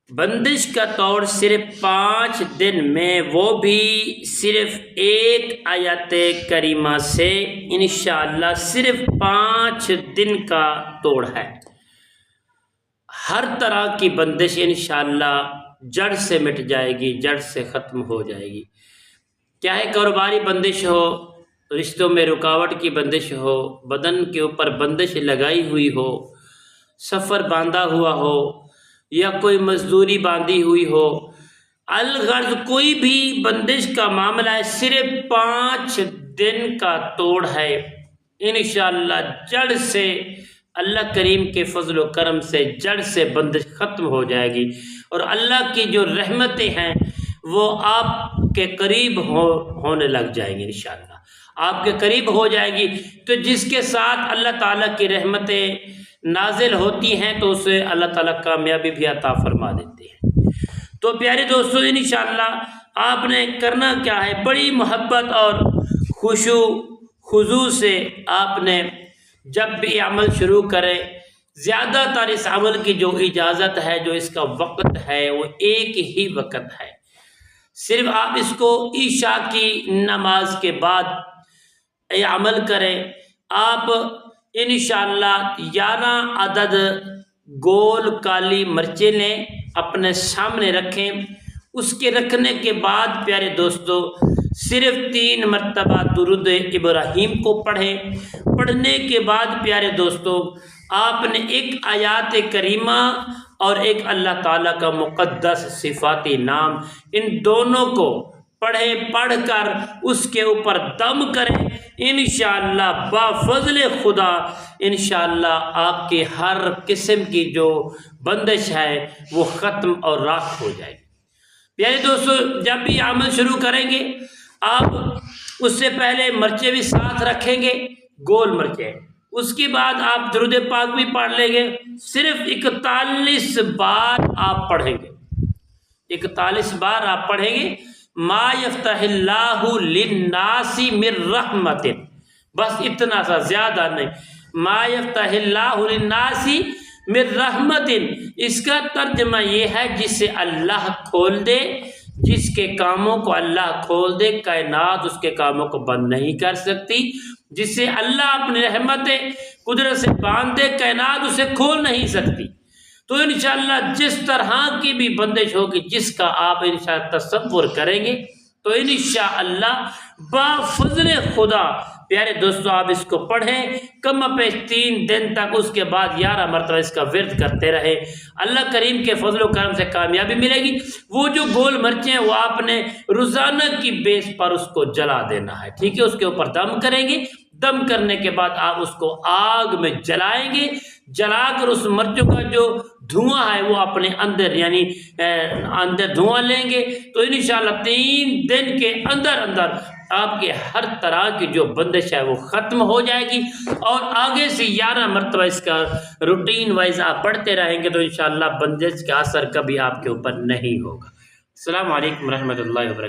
بندش کا توڑ صرف 5 دن میں، وہ بھی صرف ایک آیت کریمہ سے انشاءاللہ صرف 5 دن کا توڑ ہے۔ ہر طرح کی بندش انشاءاللہ جڑ سے مٹ جائے گی، جڑ سے ختم ہو جائے گی۔ چاہے کاروباری بندش ہو، رشتوں میں رکاوٹ کی بندش ہو، بدن کے اوپر بندش لگائی ہوئی ہو، سفر باندھا ہوا ہو یا کوئی مزدوری باندھی ہوئی ہو، الغرض کوئی بھی بندش کا معاملہ ہے، صرف 5 دن کا توڑ ہے۔ انشاءاللہ جڑ سے اللہ کریم کے فضل و کرم سے جڑ سے بندش ختم ہو جائے گی، اور اللہ کی جو رحمتیں ہیں وہ آپ کے قریب ہونے لگ جائیں گی، انشاءاللہ آپ کے قریب ہو جائے گی۔ تو جس کے ساتھ اللہ تعالیٰ کی رحمتیں نازل ہوتی ہیں تو اسے اللہ تعالیٰ کامیابی بھی عطا فرما دیتے ہیں۔ تو پیارے دوستو، انشاءاللہ آپ نے کرنا کیا ہے، بڑی محبت اور خشوع خضوع سے آپ نے جب بھی عمل شروع کریں، زیادہ تر اس عمل کی جو اجازت ہے، جو اس کا وقت ہے، وہ ایک ہی وقت ہے۔ صرف آپ اس کو عشاء کی نماز کے بعد یہ عمل کریں۔ آپ انشاءاللہ 11 عدد گول کالی مرچیں لیں، اپنے سامنے رکھیں۔ اس کے رکھنے کے بعد پیارے دوستو صرف 3 مرتبہ درود ابراہیم کو پڑھیں۔ پڑھنے کے بعد پیارے دوستو آپ نے ایک آیات کریمہ اور ایک اللہ تعالیٰ کا مقدس صفاتی نام، ان دونوں کو پڑھیں۔ پڑھ کر اس کے اوپر دم کریں، انشاءاللہ بفضل خدا انشاءاللہ آپ کی ہر قسم کی جو بندش ہے وہ ختم اور راکھ ہو جائے گی۔ پیارے دوستو جب بھی عمل شروع کریں گے، آپ اس سے پہلے مرچیں بھی ساتھ رکھیں گے، گول مرچیں۔ اس کے بعد آپ درود پاک بھی پڑھ لیں گے، صرف 41 بار آپ پڑھیں گے، 41 بار آپ پڑھیں گے۔ ما یفتح اللہ للناس من رحمت، بس اتنا سا، زیادہ نہیں۔ ما یفتح اللہ للناس من رحمت، اس کا ترجمہ یہ ہے جسے اللہ کھول دے، جس کے کاموں کو اللہ کھول دے، کائنات اس کے کاموں کو بند نہیں کر سکتی۔ جسے اللہ اپنی رحمت قدرت سے باندھ دے، کائنات اسے کھول نہیں سکتی۔ تو انشاءاللہ جس طرح کی بھی بندش ہوگی، جس کا آپ انشاءاللہ تصور کریں گے، تو انشاءاللہ بفضل خدا پیارے دوستو آپ اس کو پڑھیں کم پیش 3 دن تک، اس کے بعد 11 مرتبہ اس کا ورد کرتے رہے۔ اللہ کریم کے فضل و کرم سے کامیابی ملے گی۔ وہ جو گول مرچیں ہیں وہ آپ نے روزانہ کی بیس پر اس کو جلا دینا ہے، ٹھیک ہے؟ اس کے اوپر دم کریں گے، دم کرنے کے بعد آپ اس کو آگ میں جلائیں گے، جلا کر اس مرچوں کا جو دھواں ہے وہ اپنے اندر یعنی اندر دھواں لیں گے، تو انشاءاللہ 3 دن کے اندر اندر آپ کے ہر طرح کی جو بندش ہے وہ ختم ہو جائے گی، اور آگے سے 11 مرتبہ اس کا روٹین وائز آپ پڑھتے رہیں گے تو انشاءاللہ بندش کا اثر کبھی آپ کے اوپر نہیں ہوگا۔ السلام علیکم ورحمۃ اللہ وبرکاتہ۔